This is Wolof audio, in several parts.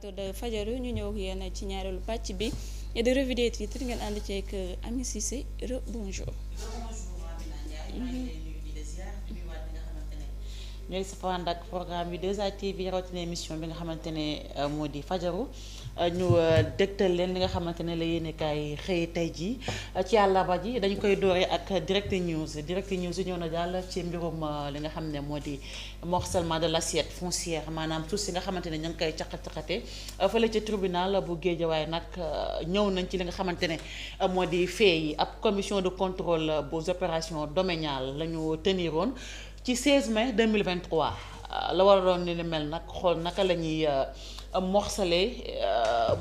plateau de Fajaru ñu ñëw ak yéen ci ñaareelu pàcc bi et de revue des titres ngeen ànd ceeg Ami Cissé bonjour. ñooy safaan ak programme bi 2A TV rawatina émission bi nga xamante ne moo di fajaru ñu dégtal leen li nga xamante ne la yéenekaay xëy tey jii ci àllarba ji dañu koy dooree ak direct news ñëw na daal ci mbirum li nga xam ne moo di morcellement de l'assiette foncière maanaam suuf si nga xamante ne ña ngi koy caqate fële ci tribunal bu Guédiawaye nag ñëw nañ ci li nga xamante ne moo di fee yi ab commission de contrôle aux opérations domaniales la ñu teniroon ci 16 mai 2023 la waroon ni mel nag xool naka la ñuy morcelé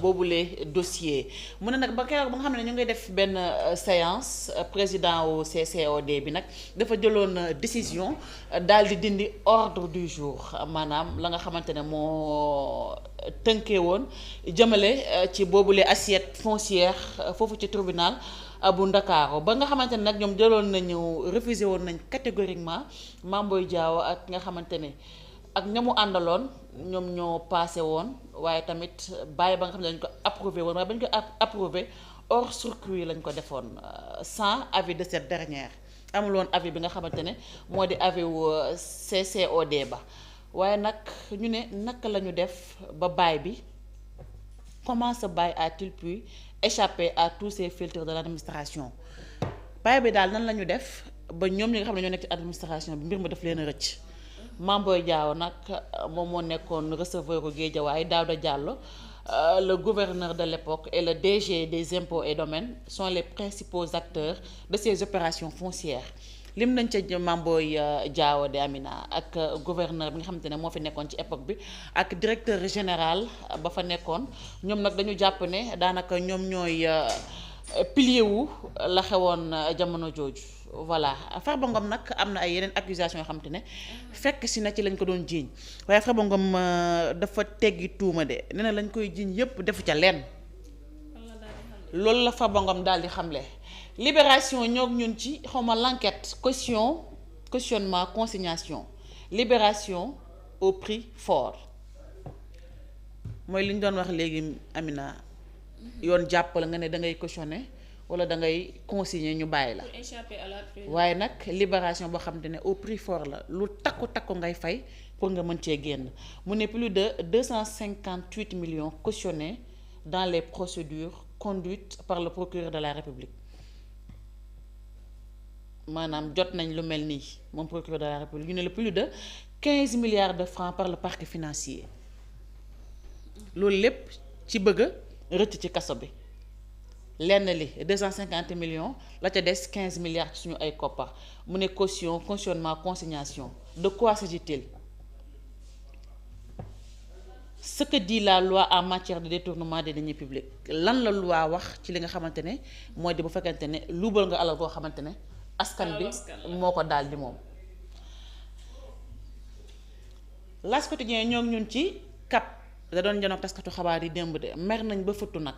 boobule dossier mu ne nag ba keroog ba nga xam ne ñu ngi def benn séance président au CCOD bi nag dafa jëloon décision daal di dindi ordre du jour maanaam la nga xamante ne moo tënkee woon jëmale ci boobule assiette foncière foofu ci tribunal bu Ndakaaru ba nga xamante ne nag ñoom jëloon nañu refusé woon nañ catégoriquement Mame Boye Diao ak nga xamante ne ak ñamu àndaloon ñoom ñoo passé woon waaye tamit bàyyi ba nga xam ne dañ ko approuvé woon waaye ba ñu ko approuvé hors circuit lañ ko defoon sans avis de cette dernière amul woon avis bi nga xamante ne moo di avis wu CCOD ba waaye nag ñu ne naka la ñu def ba bail bi comment ce bail a-t-il pu échapper à tous ces filtres de l'administration bail bi daal nan la ñu def ba ñoom ñi nga xam ne ñoo nekk ci administration bi mbir ma def leen a rëcc Mame Boye Diao nag moom moo nekkoon receveur u Guédiawaye Daouda Diallo le gouverneur de l'époque et le DG des impôts et domaines sont les principaux acteurs de ces opérations foncières lim nañ ca Mame Boye Diao de Amina ak gouverneur bi nga xamante ne moo fi nekkoon ci époque bi ak directeur général ba fa nekkoon ñoom nag dañu jàpp ne daanaka ñoom ñooy pilier wu la xewoon jamono jooju voilà Farba Ngom nag am na ay yeneen accusation yoo xamante ne fekk si na ci lañ ko doon jiiñ waaye Farba Ngom dafa teggi tuuma de nee na lañ koy jiiñ yépp defu ca lenn loolu la Farba Ngom daal di xamle libération ñoo ñun ci xawma l'enquête cautionnement consignation libération au prix fort mooy li ñu doon wax léegi Amina yoon jàpp la nga ne da ngay cautionner wala da ngay consigner ñu bàyyi la waaye nag libération boo xamante ne au prix fort la lu takku ngay fay pour nga mën cee génn mu ne plus de 258 millions cautionnés dans les procédures conduites par le procureur de la République maanaam jot nañ lu mel nii moom procureur de la République ñu ne le plus de 15 milliards de francs par le parquet financier loolu lépp ci bëgg a rëcc ci kaso bi lenn li 250 millions la ca des 15 milliards ci suñu ay koppar mu ne cautionnement consignation de quoi s'agit-il ce que dit la loi en matière de détournement des deniers publics lan la loi wax ci li nga xamante ne mooy di bu fekkente ne luubal nga alal koo xamante ne askan bi moo ko daal di moom. L'As Quotidien ñoo ngi ñun ci CAP da doon janoog taskatu xabaar yi démb de mer nañ ba fëttu nag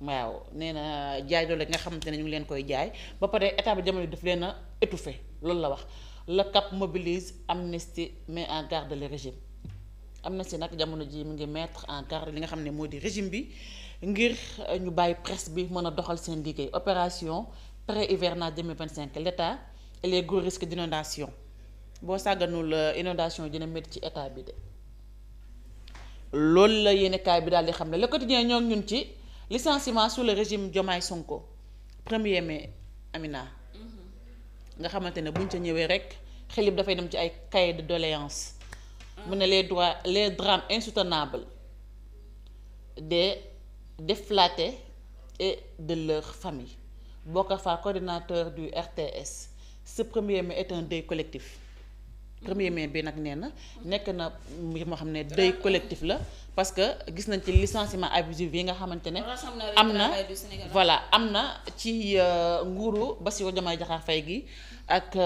waaw nee na jaay doole nga xamante ne ñu ngi leen koy jaay ba pare état bi jamono daf leen a étouffé loolu la wax le CAP mobilise Amnesty met en garde le régime Amnesty nag jamono ji mu ngi mettre en garde li nga xam ne moo di régime bi ngir ñu bàyyi presse bi mën a doxal seen liggéey opération pré-hivernage 2025 l'État et les gros risques d'inondation boo sàgganul inondation dina métti ci état bi de loolu la yéenekaay bi daal di xam ne Le Quotidien ñoo ngi ñun ci licenciement sous le régime Diomaye Sonko 1er mai Amina nga xamante ne buñ ca ñëwee rek xelib dafay dem ci ay cahier de doléances mu ne les drames insoutenables des déflattés et de leurs familles Bokar Fall coordinateur du RTS ce 1er mai est un deuil collectif 1er mai bi nag nee na nekk na mbir moo xam ne deuil collectif la parce que gis nañ ci licenciement abusif yi nga xamante ne am na voilà am na ci nguuru Bassirou Diomaye Diakhar Faye gi ak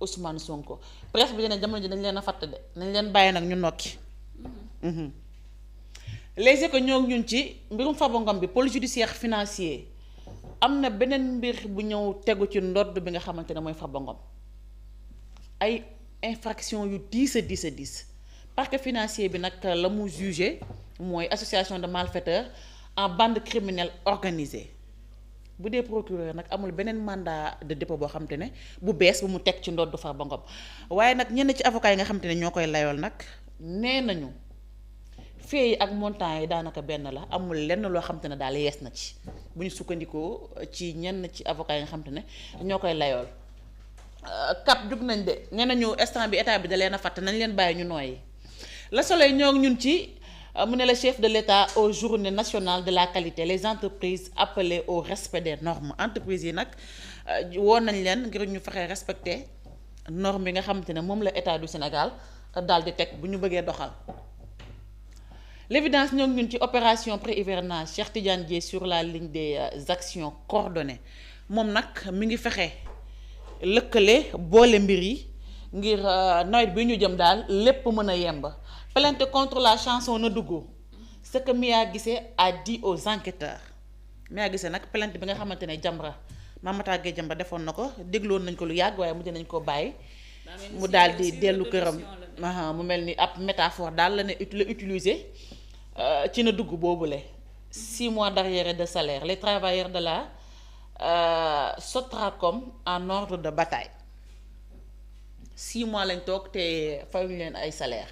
Ousmane Sonko presse bi dina jamono ji dañ leen a fàtte de nañ leen bàyyi nag ñu nokki Les Échos ñoo ñun ci mbirum Farba Ngom bi pôle judiciaire financier am na beneen mbir bu ñëw tegu ci ndodd bi nga xamante ne mooy Farba Ngom ay infraction yu diis parquet financier bi nag la mu jugé mooy association de malfaiteurs en bande criminelle organisée bu dee procureur nag amul beneen mandat de dépôt boo xam te ne bu bees bu mu teg ci ndoddu Farba Ngom waaye nag ñenn ci avocat yi nga xam te ne ñoo koy layool nag nee nañu fee yi ak montant yi daanaka benn la amul lenn loo xam te ne daal yees na ci bu ñu sukkandikoo ci ñenn ci avocat yi nga xam te ne ñoo koy layool cap jug nañ de nee nañu instant bi état bi da leen a fàtte nañ leen bàyyi ñu nooyi Le Soleil ñoo ñun ci mu ne le chef de l'État aux journées nationales de la qualité les entreprises appelées au respect des normes entreprises yi nag woon nañ leen ngir ñu fexe respecter normes yi nga xamante ne moom la état du Sénégal daal di teg bu ñu bëggee doxal. L'évidence ñoo ñun ci opération pré-hivernage Cheikh Tidiane Dièye sur la ligne des actions coordonnées moom nag mi ngi fexe lëkkale boole mbir yi ngir nawet bi ñu jëm daal lépp mën a yemb. Plainte contre la chanson na dugg ce que Mia Guissé a dit aux enquêteurs Mia Guissé nag plainte bi nga xamante ne Jamra Mamata Gueye Jamra defoon na ko dégloon nañ ko lu yàgg waaye mujj nañ koo bàyyi mu daal di dellu këram mu mel ni ab métaphore daal la ne la utiliser ci na dugg boobule 6 mois d'arriérés de salaire les travailleurs de la Sotracom en ordre de bataille 6 mois lañ toog te fayuñu leen ay salaire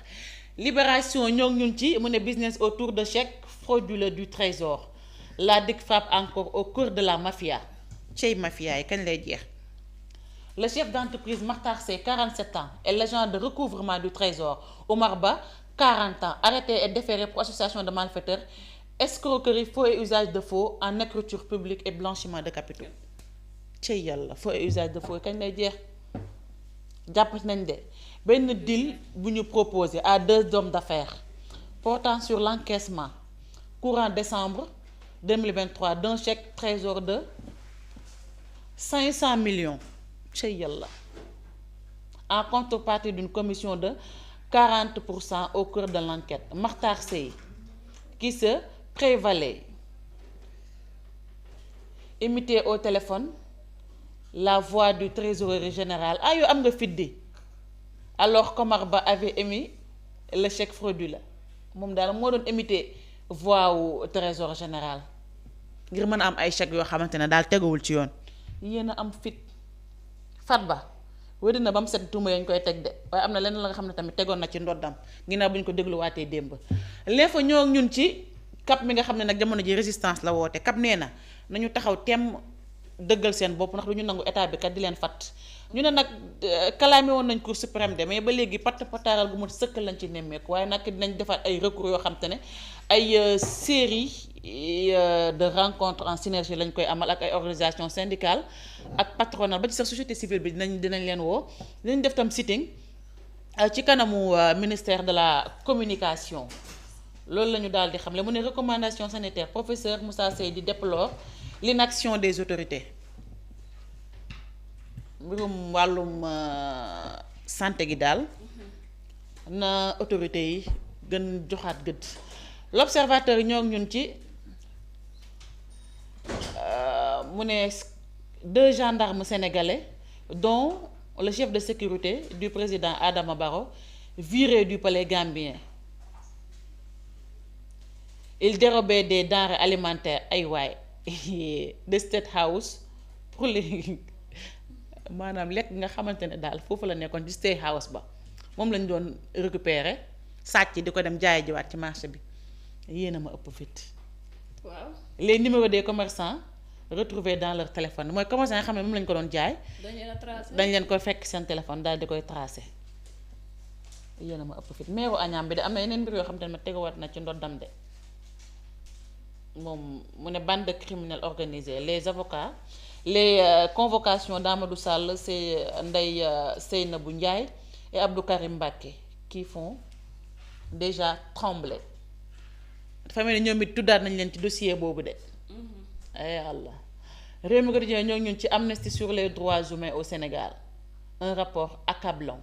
Libération ñoo ñun ci mu ne business autour de chèques frauduleux du trésor la DIC frappe encore au cœur de la mafia cey mafia yi kañ lay jeex. Le chef d'entreprise Makhtar Seye 47 ans et l'agent de recouvrement du trésor Omar Ba 40 ans arrêtés et déférés pour association de malfaiteurs escroquerie faux et usage de faux en écriture publique et blanchiment de capitaux cey yàlla faux et usage de faux kañ lay jeex. jàpp nañ de benn deal bu ñu proposé à 2 hommes d'affaires portant sur l'encaissement courant décembre 2023 d'un chèque trésor de 500 millions cey yàlla en contrepartie d'une commission de 40% au cours de l'enquête. Makhtar Seye qui se prévalait imiter au téléphone la voix du trésorier général yow am nga fiddi alors qu'Omar Ba avait émis le chèque frauduleux moom daal moo doon imiter voix wu trésor général ngir mën a am ay chèques yoo xamante ne daal teguwul ci yoon yéen a am fit fat ba wéri na ba mu set tuuma yañ koy teg de waaye am na leneen la nga xam ne tamit tegoon na ci ndoddam ginnaaw bu ñu ko dégluwaatee démb l'info ñoo ñun ci CAP mi nga xam ne nag jamono ji résistance la woote CAP nee na nañu taxaw temm dëggal seen bopp ndax du ñu nangu état bi kat di leen fàtt ñu ne nag kalaame woon nañ cour suprême de mais ba léegi patt pataaral gu mu sëkk lañ ci nemmeeku waaye nag dinañ defaat ay recours yoo xam te ne ay série de rencontres en synergie lañ koy amal ak ay organisations syndicales ak patronales ba ci sax société civile bi dinañ leen woo dinañ def tam sitting ci kanamu ministère de la communication loolu la ñu daal di xamle mu ne recommandation sanitaire professeur Moussa Seydi déplore l'inaction des autorités mbirum wàllum santé gi daal na autorités yi gën joxaat gëdd l'observateur yi ñoo ñun ci mu ne 2 gendarmes sénégalais dont le chef de sécurité du président Adama Barrow viré du palais gambien il dérobait des denrées alimentaires ay waay de State House pour les maanaam lekk nga xamante ne daal foofu la nekkoon ci State House ba moom lañ doon récupérer sàcc di ko dem jaay jiwaat ci marché bi yéen a ma ëpp fit. waaw les numéros des commerçants retrouvés dans leur téléphone mooy commerçant nga xam ne moom lañ ko doon jaay. dañ leen koy fekk seen téléphone daal di koy tracé yéen a ma ëpp fit meeru Agnam bi de am na yeneen mbir yoo xam te ne ma tegawaat na ci ndoddam de. moom mu ne bande criminelle organisée les avocats les convocations d'Amadou Sall c'est Ndeye Seynabou Ndiaye et Abdou Karim Mbacké qui font déjà trembler dafa mel ni ñoom it tuddaat nañ leen ci dossier boobu de ay Allah réew mi quotidien ñoo ñun ci amnistie sur les droits humains au Sénégal un rapport accablant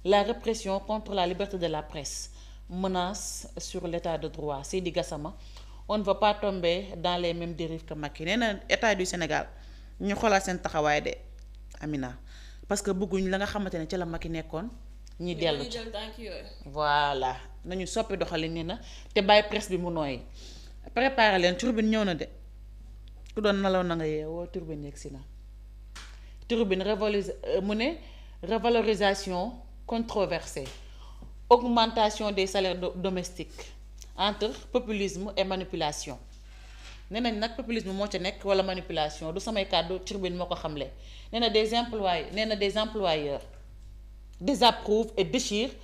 la répression contre la liberté de la presse menace sur l'état de droit Seydi Gassama on ne va pas tomber dans les mêmes dérives que Macky nee na état du Sénégal ñu xoolaat seen taxawaay de Amina parce que bëgguñ la nga xamante ne ci la Macky nekkoon ñi dellu ci jël tànk yooyu. voilà nañu soppi doxalin ni na te bàyyi presse bi mu nooyi préparé leen turbine ñëw na de ku doon nalaw na nga yeewoo turbine yegg si na turbine mu ne revalorisation controversée augmentation des salaires domestiques entre populisme et manipulation nee nañ nag populisme moo ca nekk wala manipulation du samay kàddu turbine moo ko xamle nee na des employeurs désapprouvent et déchirent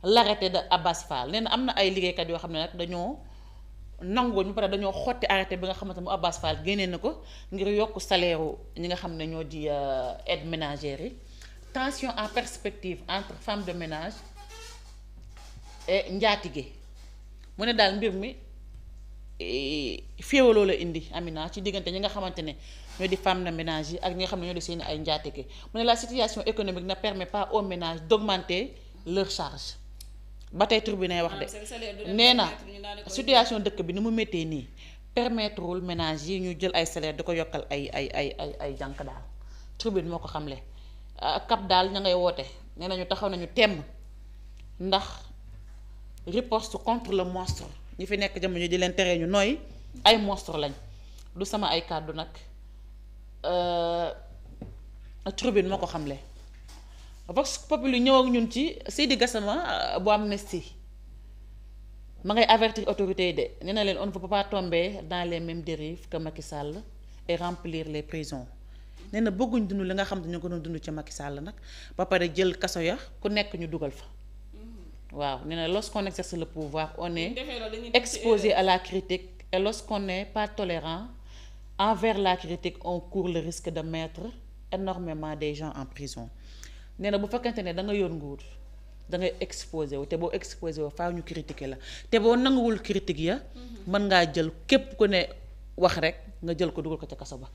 l'arrêté de Abass Fall nee na am na ay liggéeykat yoo xam ne nag dañoo nanguwuñ ba pare dañoo xotti arrêté bi nga xamante ne mu Abass Fall génnee na ko ngir yokk salaire ñi nga xam ne ñoo di aide ménagères yi tension en perspective entre femmes de ménage et njaatige mu ne daal mbir mi féewaloo la indi Amina ci diggante ñi nga xamante ne ñoo di femmes de ménage yi ak ñi nga xam ne ñoo di seeni ay njaatige mu ne la situation économique ne permet pas aux ménages d'augmenter leur charge ba tey tribune wax de nee na situation dëkk bi ni mu méttee nii permettrewul ménage yi ñu jël ay salaire di ko yokkal ay jànk daal tribune moo ko xamle cap daal ña ngay woote nee nañu taxaw nañu temm ndax riposte contre le monstre ñi fi nekk jamono di leen teree ñu nooy ay monstre lañ du sama ay kàddu nag tribune moo ko xamle Vox Populi ñëw ak ñun ci Seydi Gassama bu Amnesty ma ngay avertir autorités yi de nee na leen on ne peut pas tomber dans les mêmes dérives que Macky Sall et remplir les prisons nee na bëgguñ dund li nga xam ne ñu ko doon dund ci Macky Sall nag ba pare jël kaso ya ku nekk ñu dugal fa waaw nee na lorsqu'on exerce le pouvoir on est exposé à la critique et lorsqu'on n'est pas tolérant envers la critique on court le risque de mettre énormément des gens en prison nee na bu fekkente ne da nga yor nguur da ngay exposé wu te boo exposé wu faaw ñu critiquer la te boo nanguwul critique ya mën ngaa jël képp ku ne wax rek nga jël ko dugal ko ca kaso ba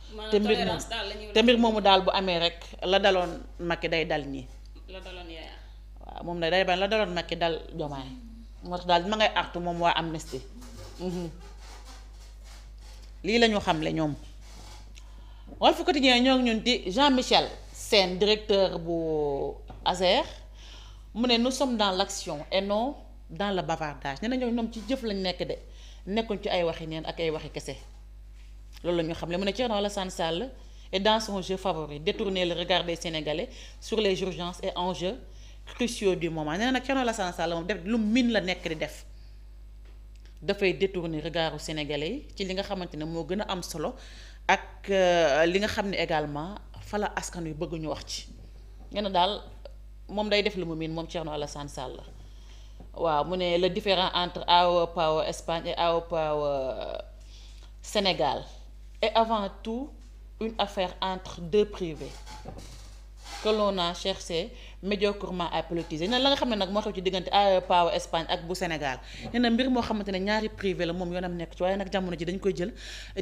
te mbir moomu daal bu amee rek la daloon Macky day dal ñii waaw moom na day bañ la daloon Macky dal Diomaye moo tax daal ma ngay artu moom waa Amnesty lii lañu xamle ñoom Walf Quotidien ñoo ngi ñun di Jean-Michel Sène directeur bu ASER mu ne nous sommes dans l'action et non dans le bavardage nee na ñoom ci jëf lañ nekk de nekkuñ ci ay waxi neen ak ay waxi kese loolu la ñu xam le mu ne Thierno Alassane Sall est dans son jeu favori détourner le regard des Sénégalais sur les urgences et enjeux cruciaux du moment nee na nag Thierno Alassane Sall moom def lu min la nekk di def dafay détourner regardu Sénégalais yi ci li nga xamante ne moo gën a am solo ak li nga xam ne également fala askan wi bëgg ñu wax ci nee na daal moom day def lu mu miin moom Thierno Alassane Sall waaw mu ne le différend entre AO Power Espagne et AO Power Sénégal est avant tout une affaire entre deux privés que l'on a cherché médiocrement à politiser nee na la nga xam ne nag moo xew ci diggante AO Power Espagne ak bu Sénégal nee na mbir moo xamante ne ñaari privé la moom yoonam nekk ci waaye nag jamono ji dañ koy jël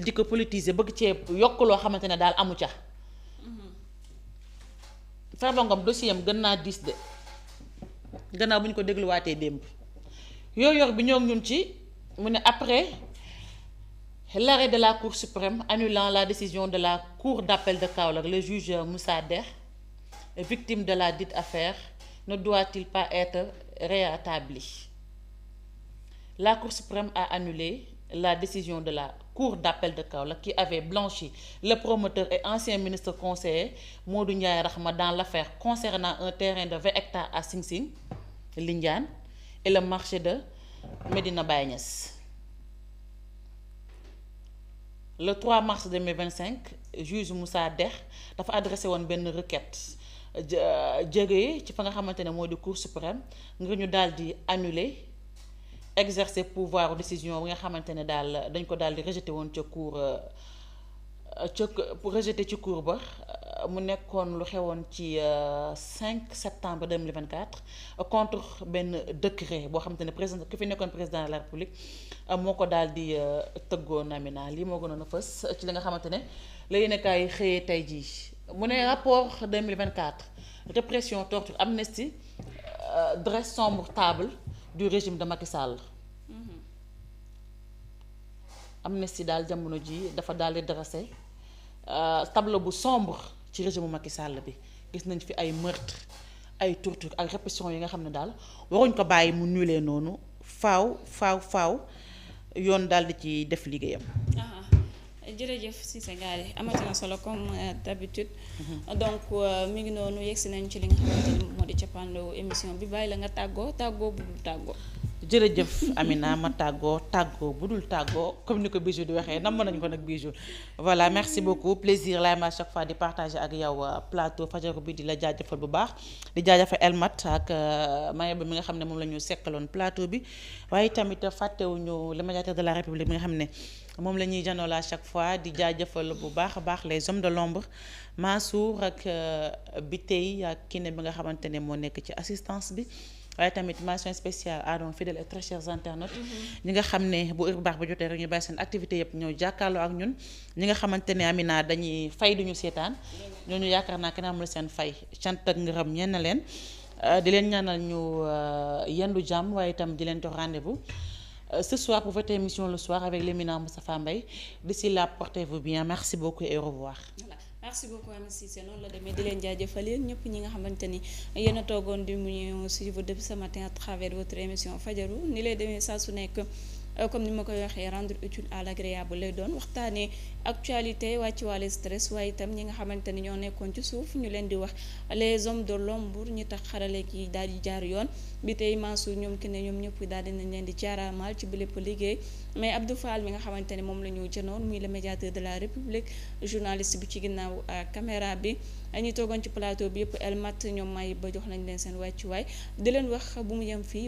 di ko politiser bëgg cee yokk loo xamante ne daal amu ca. Farba Ngom dossier am gën naa diis de gannaaw bu ñu ko dégluwaatee démb yor bi ñoo ñun ci mu ne après l'arrêt de la Cour suprême annulant la décision de la Cour d'appel de Kaolack le juge Moussa Der victime de la dite affaire ne doit-il pas être rétabli? La Cour suprême a annulé la décision de la Cour d'appel de Kaolack qui avait blanchi le promoteur et ancien ministre conseiller Modou Ndiaye Rahma dans l'affaire concernant un terrain de 20 hectares à Sing Sing, Lindiane, et le marché de Medina Baye Niass. Le 3 mars 2025, juge Moussa Der dafa adressé woon benn requête jógee ci fa nga xamante ne moo di Cour suprême ngir ñu daal di annuler exercer pouvoir décision bi nga xamante ne daal dañ ko daal di rejeté woon ca cour rejeté ci cour ba mu nekkoon lu xewoon ci 5 septembre 2024 contre benn décret boo xamante ne président ki fi nekkoon président de la république moo ko daal di tëggoon Amina lii moo gënoon a fës ci li nga xamante ne la yéenekaay xëyee tey jii mu ne rapport 2024 répression torture Amnesty dresse sombre table du régime de Macky Sall. Amnesty daal jamono ji dafa daal di dressé tableau bu sombre ci régime Macky Sall bi gis nañ fi ay meurtre ay tur ak répétition yi nga xam ne daal waruñ ko bàyyi mu nulee noonu faaw yoon daal di ci def liggéeyam. jërëjëf Cissé Gallé amati na solo comme d'habitude donc mi ngi noonu yegsi nañ ci li nga xamante ni moo di cappaandawu émission bi bàyyi la nga tàggoo bu dul tàggoo. jërëjëf Amina ma tàggoo bu dul tàggoo comme ni ko Bijou di waxee nam nañu ko nag Bijou voilà merci beaucoup plaisir laay ma chaque fois di partager ak yow plateau fajaru bi di la jaajëfal bu baax di jaajëfal Elmat ak Mayaba mi nga xam ne moom la ñu sekkaloon plateau bi waaye tamit fàttewuñu le médiateur de la République mi nga xam ne moom la ñuy janoo la chaque fois di jaajëfal bu baax a baax les hommes de l'ombre Mansour ak Bitey ak Kiné bi nga xamante ne moo nekk ci assistance bi waaye tamit mention spéciale à nos fidèles et très chers internautes ñi nga xam ne bu heure baax ba jotee rek ñu bàyyi seen activité yëpp ñëw jàkkaarloo ak ñun ñi nga xamante ne Amina dañuy fay duñu seetaan ñooñu yaakaar naa kenn amul seen fay cant ak ngërëm ñeen na leen di leen ñaanal ñu yendu jàmm waaye itam di leen jox rendez-vous ce soir pour votre émission le soir avec l'éminent Moustapha Mbaye d'ici là portez-vous bien merci beaucoup et au revoir. Merci beaucoup Amy Cissé noonu la demee di leen jaajëfal yéen ñëpp ñi nga xamante ni yéen a toogoon di mu suivre depuis ce matin à travers votre émission fajaru ni lay demee saa su nekk comme ni ma koy waxee rendre utile à l'agréable lay doon waxtaanee actualité wàcc wàlle stress waaye itam ñi nga xamante ni ñoo nekkoon ci suuf ñu leen di wax les hommes de l'ombre ñi tax xarale ki daal di jaar yoon bi tey Mansour ñoom ki ne ñoom ñëpp daal dinañ leen di jaaraamal ci bi lépp liggéey mais Abdou Fall mi nga xamante ne moom la ñu jënoon muy le médiateur de la République journaliste bi ci ginnaaw caméra bi ñi toogoon ci plateau bi yëpp Elmat ñoom may ba jox nañ leen seen wàccuwaay di leen wax bu mu yem fii